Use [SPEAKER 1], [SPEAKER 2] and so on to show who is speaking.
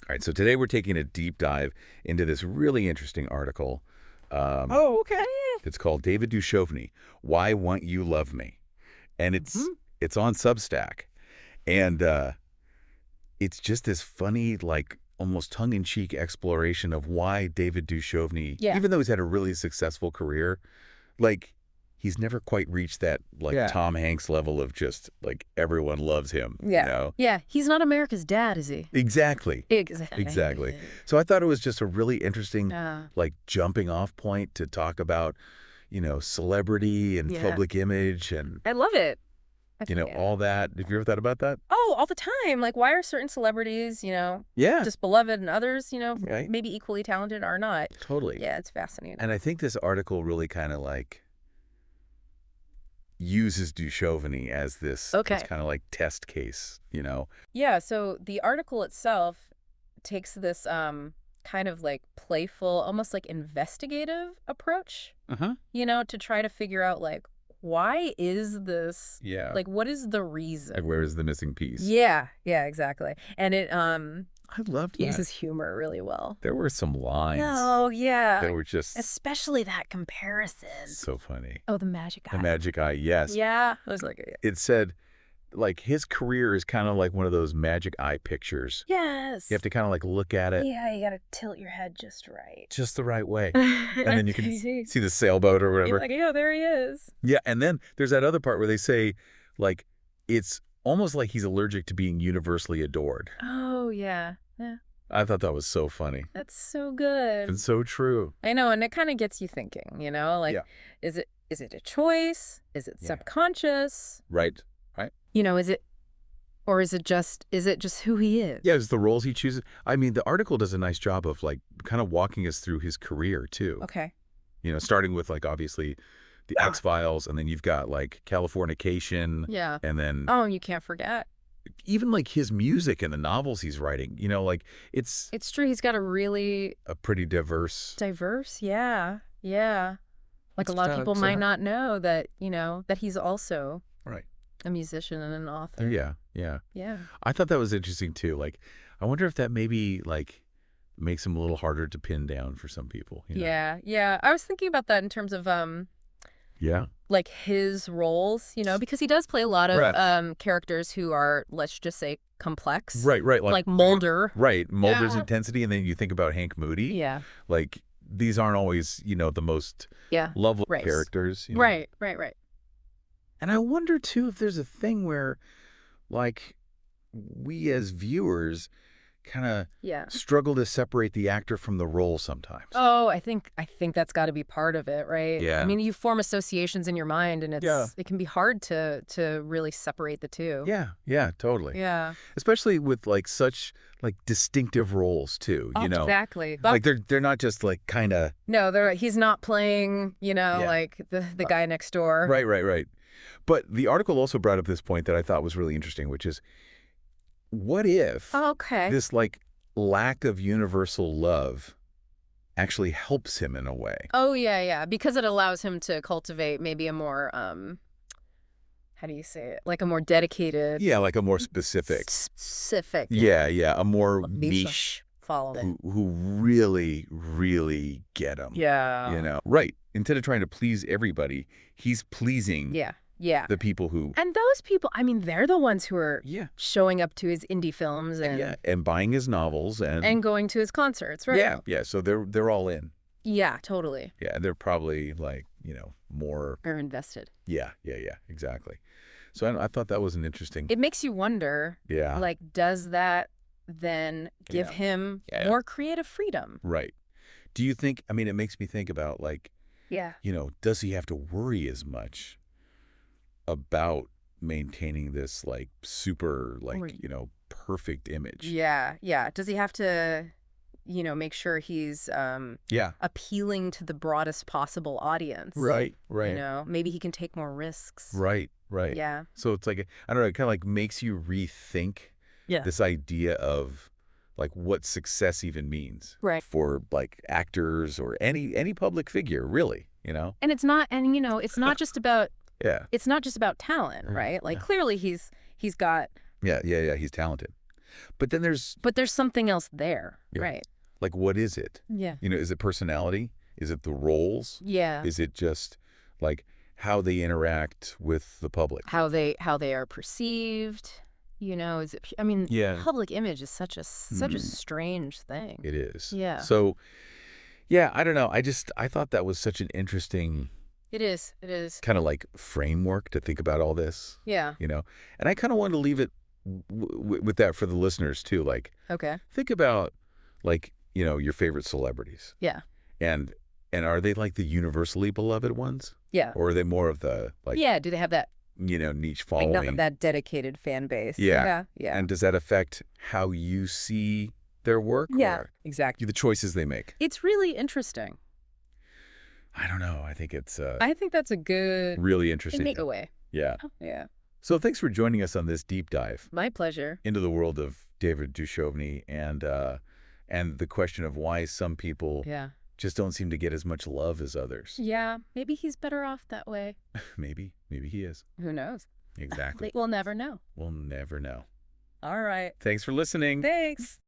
[SPEAKER 1] All right, so today we're taking a deep dive into this really interesting article.
[SPEAKER 2] Oh, okay.
[SPEAKER 1] It's called David Duchovny, Why Won't You Love Me? And it's on Substack. And it's just this funny, like, almost tongue-in-cheek exploration of why David Duchovny,
[SPEAKER 2] Yeah.
[SPEAKER 1] even though he's had a really successful career, like, he's never quite reached that, like,
[SPEAKER 2] Yeah.
[SPEAKER 1] Tom Hanks level of just, like, everyone loves him,
[SPEAKER 2] Yeah.
[SPEAKER 1] you know?
[SPEAKER 3] Yeah, he's not America's dad, is he?
[SPEAKER 1] Exactly.
[SPEAKER 3] Exactly.
[SPEAKER 1] Exactly. So I thought it was just a really interesting,
[SPEAKER 3] Yeah.
[SPEAKER 1] like, jumping off point to talk about, celebrity and
[SPEAKER 3] Yeah.
[SPEAKER 1] public image and,
[SPEAKER 3] I love it.
[SPEAKER 1] all that. Have you ever thought about that?
[SPEAKER 3] Oh, all the time. Like, why are certain celebrities,
[SPEAKER 1] Yeah.
[SPEAKER 3] just beloved and others,
[SPEAKER 1] Right.
[SPEAKER 3] maybe equally talented or not?
[SPEAKER 1] Totally.
[SPEAKER 3] Yeah, it's fascinating.
[SPEAKER 1] And I think this article really kind of, like, uses Duchovny as this
[SPEAKER 3] Okay.
[SPEAKER 1] kind of, like, test case,
[SPEAKER 3] Yeah, so the article itself takes this kind of like playful, almost like investigative approach,
[SPEAKER 1] Uh-huh.
[SPEAKER 3] to try to figure out like, why is this,
[SPEAKER 1] Yeah.
[SPEAKER 3] like, what is the reason?
[SPEAKER 1] Like, where is the missing piece?
[SPEAKER 3] Yeah, exactly. And it
[SPEAKER 1] I loved that.
[SPEAKER 3] uses humor really well.
[SPEAKER 1] There were some lines
[SPEAKER 3] Oh, yeah.
[SPEAKER 1] that were just
[SPEAKER 3] Especially that comparison.
[SPEAKER 1] so funny.
[SPEAKER 3] Oh, the magic eye.
[SPEAKER 1] The magic eye, yes.
[SPEAKER 3] Yeah. I was like,
[SPEAKER 1] It said, like, his career is kind of like one of those magic eye pictures.
[SPEAKER 3] yes.
[SPEAKER 1] You have to kind of, like, look at it
[SPEAKER 3] Yeah, you gotta tilt your head just right.
[SPEAKER 1] just the right way.
[SPEAKER 3] And
[SPEAKER 1] And then you can see the sailboat or whatever.
[SPEAKER 3] Like, yeah, there he is.
[SPEAKER 1] Yeah, and then there's that other part where they say, like, it's almost like he's allergic to being universally adored.
[SPEAKER 3] Oh, yeah. Yeah.
[SPEAKER 1] I thought that was so funny.
[SPEAKER 3] That's so good.
[SPEAKER 1] And so true.
[SPEAKER 3] I know, and it kind of gets you thinking, like,
[SPEAKER 1] Yeah.
[SPEAKER 3] is it a choice? Is it
[SPEAKER 1] Yeah.
[SPEAKER 3] subconscious?
[SPEAKER 1] Right.
[SPEAKER 3] Is it, or is it just who he is?
[SPEAKER 1] Yeah, it's the roles he chooses. I mean, the article does a nice job of, like, kind of walking us through his career, too.
[SPEAKER 3] Okay.
[SPEAKER 1] Starting with, like, obviously the X-Files, and then you've got, like, Californication.
[SPEAKER 3] Yeah.
[SPEAKER 1] And then
[SPEAKER 3] Oh, you can't forget.
[SPEAKER 1] even, like, his music and the novels he's writing, like, it's
[SPEAKER 3] It's true. He's got a really
[SPEAKER 1] a pretty diverse.
[SPEAKER 3] diverse, yeah. Like a lot of people might not know that, that he's also
[SPEAKER 1] Right.
[SPEAKER 3] a musician and an author.
[SPEAKER 1] Yeah.
[SPEAKER 3] Yeah.
[SPEAKER 1] I thought that was interesting, too. Like, I wonder if that maybe, like, makes him a little harder to pin down for some people.
[SPEAKER 3] Yeah. I was thinking about that in terms of,
[SPEAKER 1] Yeah.
[SPEAKER 3] like his roles, because he does play a lot of
[SPEAKER 1] Right.
[SPEAKER 3] characters who are, let's just say, complex.
[SPEAKER 1] Right.
[SPEAKER 3] Like Mulder.
[SPEAKER 1] Right. Mulder's
[SPEAKER 3] Yeah.
[SPEAKER 1] intensity, and then you think about Hank Moody.
[SPEAKER 3] Yeah.
[SPEAKER 1] Like, these aren't always, the most lovely
[SPEAKER 3] Right.
[SPEAKER 1] characters.
[SPEAKER 3] Right.
[SPEAKER 1] And I wonder, too, if there's a thing where, like, we as viewers kind of
[SPEAKER 3] Yeah.
[SPEAKER 1] struggle to separate the actor from the role sometimes.
[SPEAKER 3] Oh, I think that's got to be part of it, right?
[SPEAKER 1] Yeah.
[SPEAKER 3] I mean, you form associations in your mind, and
[SPEAKER 1] Yeah.
[SPEAKER 3] it can be hard to really separate the two.
[SPEAKER 1] Yeah, totally.
[SPEAKER 3] Yeah.
[SPEAKER 1] Especially with, like, such, like, distinctive roles, too,
[SPEAKER 3] Oh, exactly.
[SPEAKER 1] Like, they're not just, like, kind of.
[SPEAKER 3] No, he's not playing, like the guy next door.
[SPEAKER 1] Right. But the article also brought up this point that I thought was really interesting, which is, what if
[SPEAKER 3] Okay.
[SPEAKER 1] this, like, lack of universal love actually helps him in a way?
[SPEAKER 3] Oh, yeah, because it allows him to cultivate maybe a more, how do you say it? Like a more dedicated.
[SPEAKER 1] Yeah, like a more specific.
[SPEAKER 3] Specific.
[SPEAKER 1] Yeah, a more
[SPEAKER 3] Niche.
[SPEAKER 1] niche
[SPEAKER 3] Follow.
[SPEAKER 1] who really, really get him.
[SPEAKER 3] Yeah.
[SPEAKER 1] Right. Instead of trying to please everybody, he's pleasing
[SPEAKER 3] Yeah.
[SPEAKER 1] the people who.
[SPEAKER 3] And those people, I mean, they're the ones who are
[SPEAKER 1] Yeah.
[SPEAKER 3] showing up to his indie films
[SPEAKER 1] And buying his novels and
[SPEAKER 3] going to his concerts, right?
[SPEAKER 1] Yeah. So they're all in.
[SPEAKER 3] Yeah, totally.
[SPEAKER 1] Yeah, and they're probably, like, more.
[SPEAKER 3] Or invested.
[SPEAKER 1] Yeah, exactly. So I thought that was an interesting.
[SPEAKER 3] It makes you wonder,
[SPEAKER 1] Yeah.
[SPEAKER 3] like, does that then give him more creative freedom?
[SPEAKER 1] Right. Do you think? I mean, it makes me think about, like,
[SPEAKER 3] Yeah.
[SPEAKER 1] does he have to worry as much about maintaining this, like, super, like, perfect image?
[SPEAKER 3] Yeah. Does he have to, make sure he's
[SPEAKER 1] Yeah.
[SPEAKER 3] appealing to the broadest possible audience?
[SPEAKER 1] Right.
[SPEAKER 3] Maybe he can take more risks.
[SPEAKER 1] Right.
[SPEAKER 3] Yeah.
[SPEAKER 1] So it's like, I don't know, it kind of, like, makes you rethink this idea of, like, what success even means.
[SPEAKER 3] Right.
[SPEAKER 1] For, like, actors or any public figure, really,
[SPEAKER 3] And it's not just about
[SPEAKER 1] Yeah.
[SPEAKER 3] it's not just about talent, right? Like, clearly he's got
[SPEAKER 1] Yeah, he's talented. But then there's,
[SPEAKER 3] But there's something else there,
[SPEAKER 1] yeah,
[SPEAKER 3] right?
[SPEAKER 1] like, what is it?
[SPEAKER 3] Yeah.
[SPEAKER 1] Is it personality? Is it the roles?
[SPEAKER 3] Yeah.
[SPEAKER 1] Is it just, like, how they interact with the public?
[SPEAKER 3] How they are perceived, is it, I mean,
[SPEAKER 1] Yeah.
[SPEAKER 3] public image is such a strange thing.
[SPEAKER 1] It is.
[SPEAKER 3] Yeah.
[SPEAKER 1] So, yeah, I don't know. I thought that was such an interesting
[SPEAKER 3] It is. It is.
[SPEAKER 1] kind of like framework to think about all this,
[SPEAKER 3] Yeah.
[SPEAKER 1] And I kind of wanted to leave it with that for the listeners too. Like,
[SPEAKER 3] Okay.
[SPEAKER 1] think about, like, your favorite celebrities.
[SPEAKER 3] Yeah.
[SPEAKER 1] And are they like the universally beloved ones?
[SPEAKER 3] Yeah.
[SPEAKER 1] Or are they more of the, like,
[SPEAKER 3] Yeah. Do they have that,
[SPEAKER 1] niche
[SPEAKER 3] like,
[SPEAKER 1] following?
[SPEAKER 3] that dedicated fan base?
[SPEAKER 1] Yeah.
[SPEAKER 3] Yeah. Yeah.
[SPEAKER 1] And does that affect how you see their work?
[SPEAKER 3] Yeah.
[SPEAKER 1] Or
[SPEAKER 3] Exactly.
[SPEAKER 1] the choices they make?
[SPEAKER 3] It's really interesting.
[SPEAKER 1] I don't know. I think it's
[SPEAKER 3] I think that's a good
[SPEAKER 1] really interesting.
[SPEAKER 3] takeaway.
[SPEAKER 1] Yeah.
[SPEAKER 3] Yeah.
[SPEAKER 1] So thanks for joining us on this deep dive
[SPEAKER 3] My pleasure.
[SPEAKER 1] into the world of David Duchovny and the question of why some people
[SPEAKER 3] Yeah.
[SPEAKER 1] just don't seem to get as much love as others.
[SPEAKER 3] Yeah. Maybe he's better off that way.
[SPEAKER 1] Maybe he is.
[SPEAKER 3] Who knows?
[SPEAKER 1] Exactly.
[SPEAKER 3] We'll never know.
[SPEAKER 1] We'll never know.
[SPEAKER 3] All right.
[SPEAKER 1] Thanks for listening.
[SPEAKER 3] Thanks.